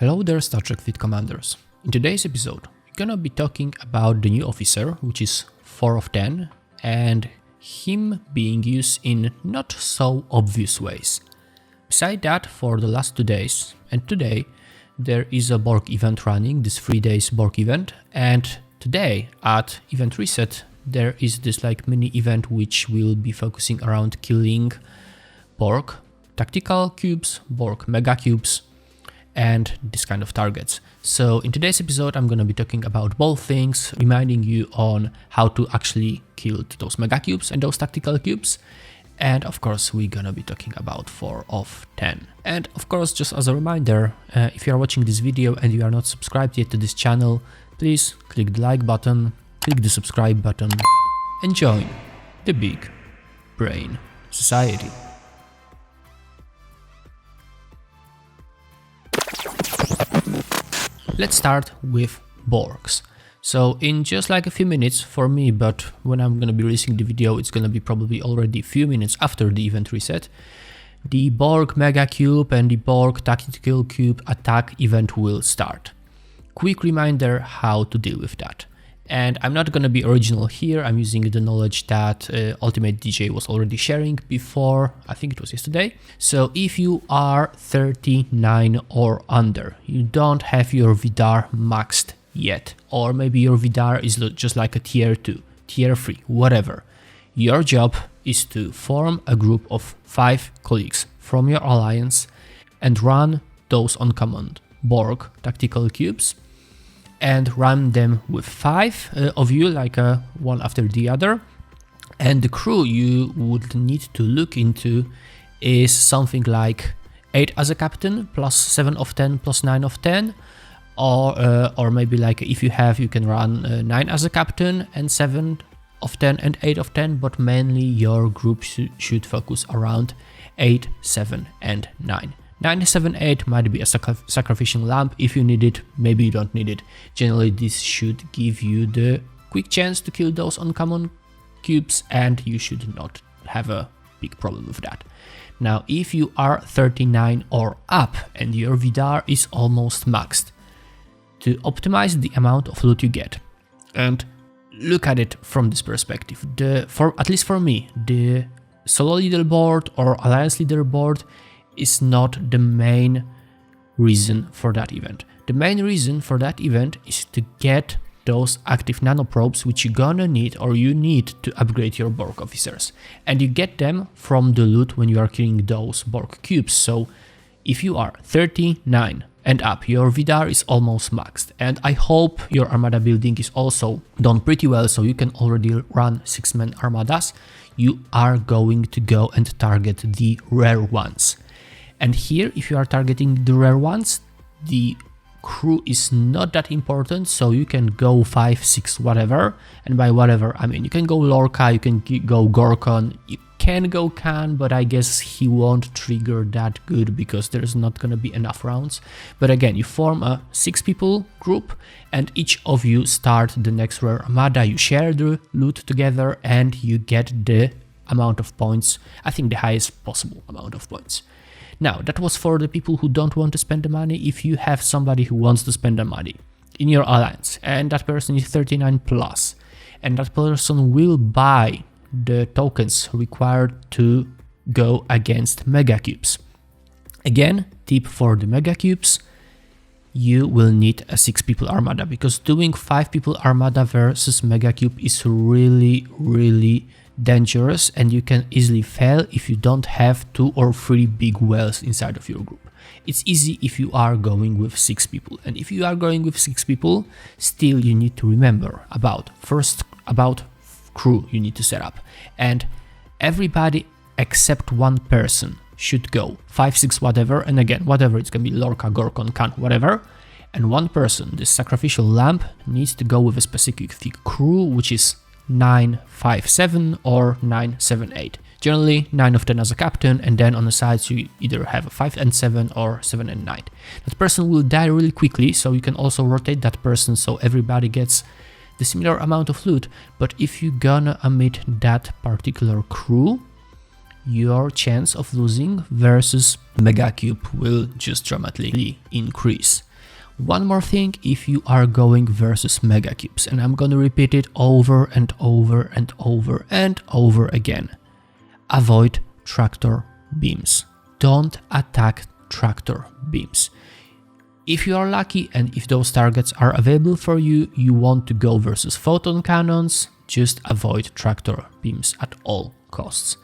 Hello there, Star Trek Fleet Commanders. In today's episode, we're gonna be talking about the new officer, which is 4 of 10, and him being used in not so obvious ways. Beside that, for the last 2 days, and today, there is a Borg event running, this 3 days Borg event, and today, at event reset, there is this mini event which will be focusing around killing Borg tactical cubes, Borg Mega Cubes, and this kind of targets. So in today's episode, I'm going to be talking about both things, reminding you on how to actually kill those Mega Cubes and those tactical cubes. And of course, we're going to be talking about 4 of 10. And of course, just as a reminder, if you are watching this video and you are not subscribed yet to this channel, please click the like button, click the subscribe button, and join the Big Brain Society. Let's start with Borgs. So in just a few minutes for me, but when I'm gonna be releasing the video, it's gonna be probably already a few minutes after the event reset, the Borg Mega Cube and the Borg Tactical Cube attack event will start. Quick reminder how to deal with that. And I'm not gonna be original here, I'm using the knowledge that Ultimate DJ was already sharing before, I think it was yesterday. So if you are 39 or under, you don't have your Vidar maxed yet, or maybe your Vidar is just like a tier 2, tier 3, whatever. Your job is to form a group of 5 colleagues from your alliance and run those uncommon Borg tactical cubes, and run them with 5 of you, one after the other. And the crew you would need to look into is something like 8 as a captain, plus 7 of 10, plus 9 of 10, or maybe if you have, you can run 9 as a captain and 7 of 10 and 8 of 10, but mainly your group should focus around 8, 7 and 9. 9, 7, 8 might be a sacrificial lamp if you need it, maybe you don't need it. Generally, this should give you the quick chance to kill those uncommon cubes, and you should not have a big problem with that. Now, if you are 39 or up and your Vidar is almost maxed, to optimize the amount of loot you get, and look at it from this perspective, at least for me, the solo leaderboard or alliance leaderboard is not the main reason for that event. The main reason for that event is to get those active nanoprobes which you're gonna need, or you need to upgrade your Borg officers. And you get them from the loot when you are killing those Borg cubes. So if you are 39 and up, your Vidar is almost maxed. And I hope your armada building is also done pretty well, so you can already run 6-man armadas. You are going to go and target the rare ones. And here, if you are targeting the rare ones, the crew is not that important, so you can go 5, 6, whatever. And by whatever, I mean you can go Lorca, you can go Gorkon, you can go Khan, but I guess he won't trigger that good because there's not gonna be enough rounds. But again, you form a 6-people group, and each of you start the next rare armada, you share the loot together, and you get the amount of points, I think the highest possible amount of points. Now, that was for the people who don't want to spend the money. If you have somebody who wants to spend the money in your alliance, and that person is 39 plus, and that person will buy the tokens required to go against Mega Cubes. Again, tip for the Mega Cubes, you will need a 6-people armada, because doing 5-people armada versus Mega Cube is really dangerous, and you can easily fail if you don't have 2 or 3 big wells inside of your group. It's easy if you are going with 6 people, and if you are going with 6 people, still you need to remember about crew you need to set up, and everybody except one person should go 5, 6, whatever, and again, whatever, it's gonna be Lorca, Gorkon, Khan, whatever, and one person, this sacrificial lamp, needs to go with a specific crew, which is 9, 5, 7 or 9, 7, 8. Generally 9 of 10 as a captain, and then on the sides you either have a 5 and 7 or 7 and 9. That person will die really quickly, so you can also rotate that person so everybody gets the similar amount of loot. But if you're gonna omit that particular crew, your chance of losing versus MegaCube will just dramatically increase. One more thing, if you are going versus MegaCubes, and I'm gonna repeat it over and over and over and over again. Avoid tractor beams. Don't attack tractor beams. If you are lucky and if those targets are available for you, you want to go versus photon cannons, just avoid tractor beams at all costs.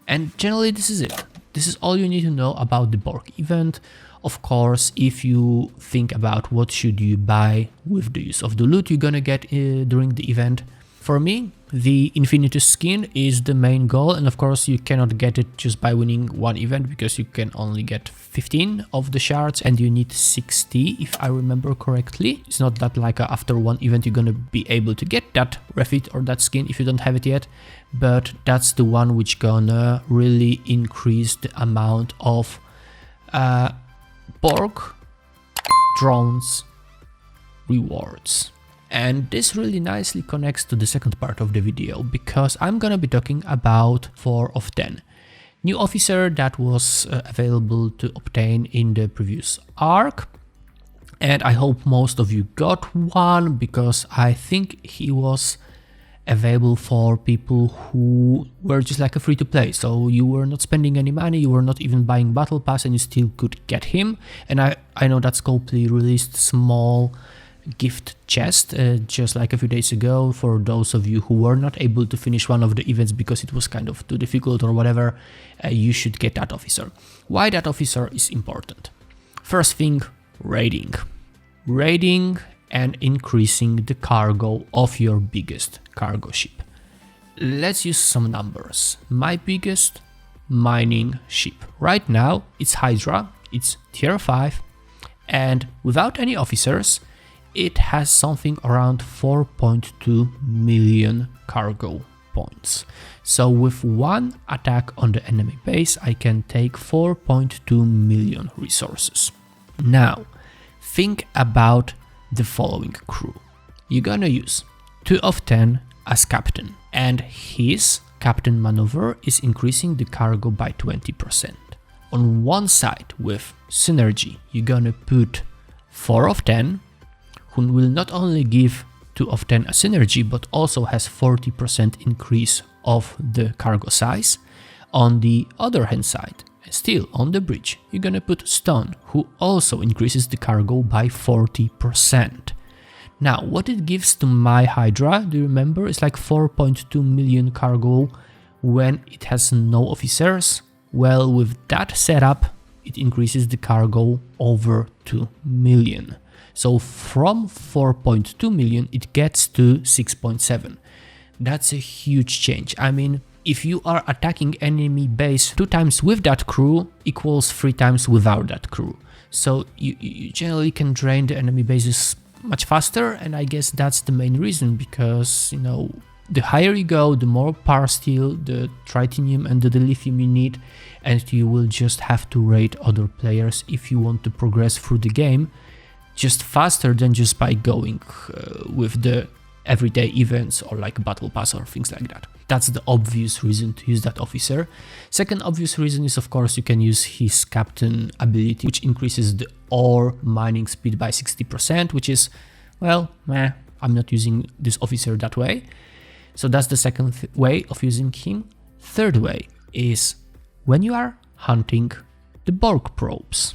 And generally this is it. This is all you need to know about the Borg event. Of course, if you think about what should you buy with the use of the loot you're gonna get during the event, for me, the Infinity skin is the main goal, and of course you cannot get it just by winning one event because you can only get 15 of the shards and you need 60 if I remember correctly. It's not that like after one event you're gonna be able to get that refit or that skin if you don't have it yet, but that's the one which gonna really increase the amount of Borg drones rewards. And this really nicely connects to the second part of the video, because I'm gonna be talking about 4 of 10. New officer that was available to obtain in the previous arc. And I hope most of you got one, because I think he was available for people who were just like a free to play. So you were not spending any money, you were not even buying battle pass, and you still could get him. And I know that Scopely released small gift chest just like a few days ago for those of you who were not able to finish one of the events because it was kind of too difficult or whatever. You should get that officer. Why that officer is important? First thing, raiding and increasing the cargo of your biggest cargo ship. Let's use some numbers. My biggest mining ship right now, it's Hydra, it's tier 5, and without any officers it has something around 4.2 million cargo points. So with one attack on the enemy base, I can take 4.2 million resources. Now, think about the following crew. You're gonna use 2 of 10 as captain, and his captain maneuver is increasing the cargo by 20%. On one side with synergy, you're gonna put 4 of 10, who will not only give 2 of 10 a synergy, but also has 40% increase of the cargo size. On the other hand side, still on the bridge, you're gonna put Stone, who also increases the cargo by 40%. Now, what it gives to my Hydra, do you remember, it's like 4.2 million cargo when it has no officers. Well, with that setup, it increases the cargo over 2 million. So from 4.2 million, it gets to 6.7. That's a huge change. I mean, if you are attacking enemy base 2 times with that crew equals 3 times without that crew. So you generally can drain the enemy bases much faster, and I guess that's the main reason, because, you know, the higher you go, the more power steel, the tritanium and the lithium you need, and you will just have to raid other players if you want to progress through the game just faster than just by going with the everyday events or like battle pass or things like that. That's the obvious reason to use that officer. Second obvious reason is, of course, you can use his captain ability, which increases the ore mining speed by 60%, which is, well, I'm not using this officer that way. So that's the second way of using him. Third way is when you are hunting the Borg probes.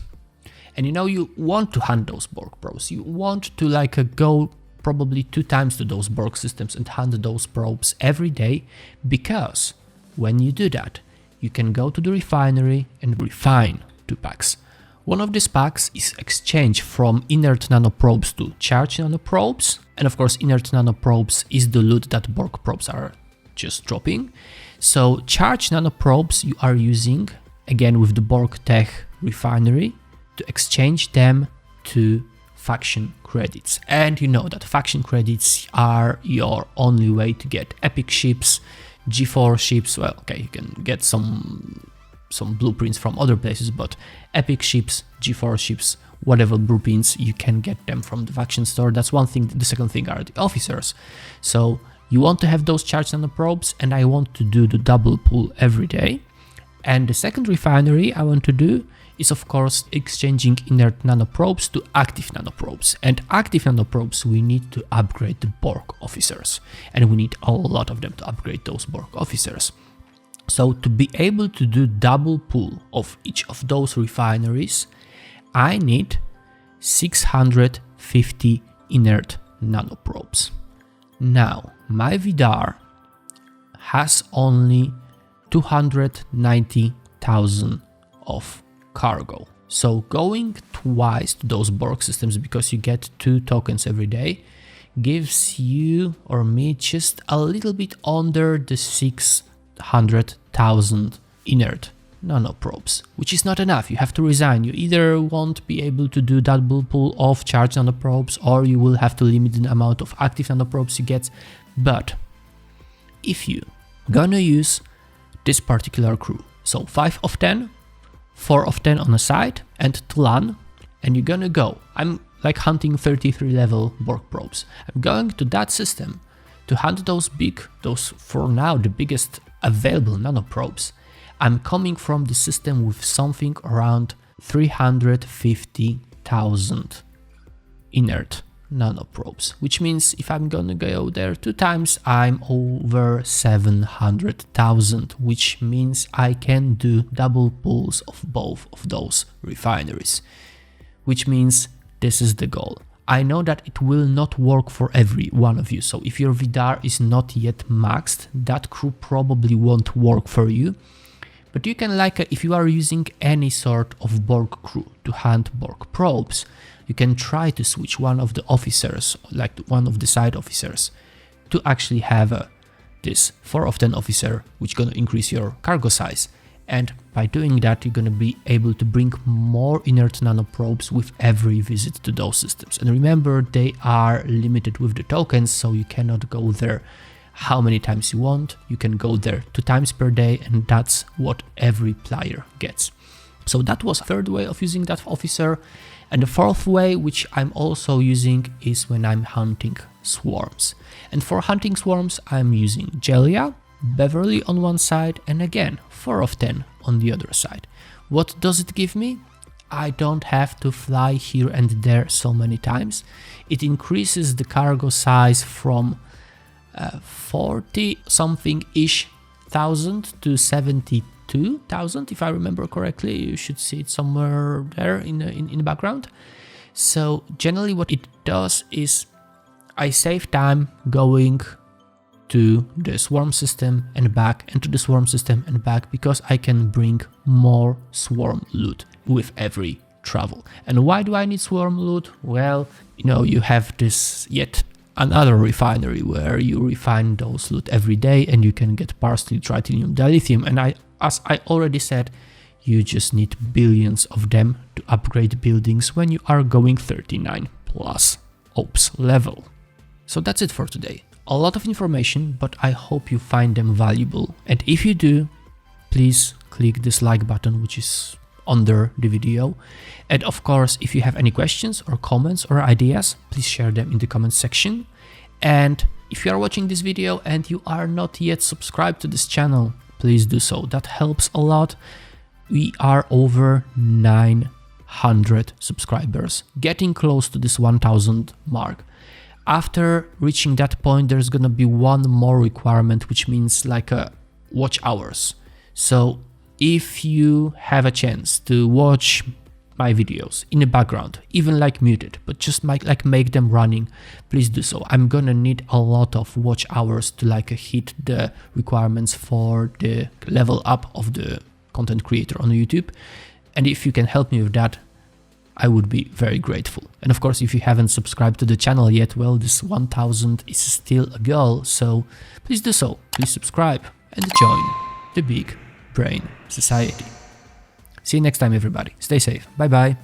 And you know, you want to hunt those Borg probes. You want to like go probably 2 times to those Borg systems and hunt those probes every day, because when you do that, you can go to the refinery and refine 2 packs. One of these packs is exchange from inert nanoprobes to charged nanoprobes, and of course inert nanoprobes is the loot that Borg probes are just dropping. So charged nanoprobes you are using, again with the Borg Tech refinery, to exchange them to faction credits. And you know that faction credits are your only way to get epic ships, G4 ships. Well, okay, you can get some blueprints from other places, but epic ships, G4 ships, whatever blueprints, you can get them from the faction store. That's one thing. The second thing are the officers. So you want to have those charged nanoprobes, and I want to do the double pull every day. And the second refinery I want to do is of course exchanging inert nanoprobes to active nanoprobes. And active nanoprobes we need to upgrade the Borg officers, and we need a lot of them to upgrade those Borg officers. So to be able to do double pull of each of those refineries, I need 650 inert nanoprobes. Now, my VDAR has only 290,000 of cargo. So going twice to those Borg systems, because you get 2 tokens every day, gives you or me just a little bit under the 600,000 inert nanoprobes, which is not enough. You have to resign. You either won't be able to do double pull of charged nanoprobes, or you will have to limit the amount of active nanoprobes you get. But if you gonna use this particular crew, so 5 of 10, 4 of 10 on a side, and Tlan, and you're gonna go, I'm like hunting 33 level Borg probes. I'm going to that system to hunt those for now the biggest available nanoprobes. I'm coming from the system with something around 350,000 inert nanoprobes, which means if I'm gonna go there 2 times, I'm over 700,000, which means I can do double pulls of both of those refineries, which means this is the goal. I know that it will not work for every one of you, so if your VDAR is not yet maxed, that crew probably won't work for you. But you can, like, if you are using any sort of Borg crew to hunt Borg probes, you can try to switch one of the officers, like one of the side officers, to actually have this 4 of 10 officer, which is going to increase your cargo size. And by doing that, you're going to be able to bring more inert nanoprobes with every visit to those systems. And remember, they are limited with the tokens, so you cannot go there how many times you want. You can go there 2 times per day, and that's what every player gets. So that was the 3rd way of using that officer. And the 4th way, which I'm also using, is when I'm hunting swarms. And for hunting swarms, I'm using Jelia, Beverly on one side, and again 4 of 10 on the other side. What does it give me? I don't have to fly here and there so many times. It increases the cargo size from 40 something ish thousand to 72,000, if I remember correctly. You should see it somewhere there in the background. So generally what it does is I save time going to the swarm system and back, and to the swarm system and back, because I can bring more swarm loot with every travel. And why do I need swarm loot? Well, you know, you have this yet another refinery where you refine those loot every day, and you can get parsley, tritanium, dilithium, and as I already said, you just need billions of them to upgrade buildings when you are going 39 plus ops level. So that's it for today. A lot of information, but I hope you find them valuable. And if you do, please click this like button, which is under the video. And of course, if you have any questions or comments or ideas, please share them in the comment section. And if you are watching this video and you are not yet subscribed to this channel, please do so. That helps a lot. We are over 900 subscribers, getting close to this 1000 mark. After reaching that point, there's gonna be one more requirement, which means like watch hours. So if you have a chance to watch my videos in the background, even like muted, but just make them running, please do so. I'm gonna need a lot of watch hours to hit the requirements for the level up of the content creator on YouTube. And if you can help me with that, I would be very grateful. And of course, if you haven't subscribed to the channel yet, well, this 1000 is still a goal, so please do so. Please subscribe and join the Big Brain Society. See you next time, everybody. Stay safe. Bye bye.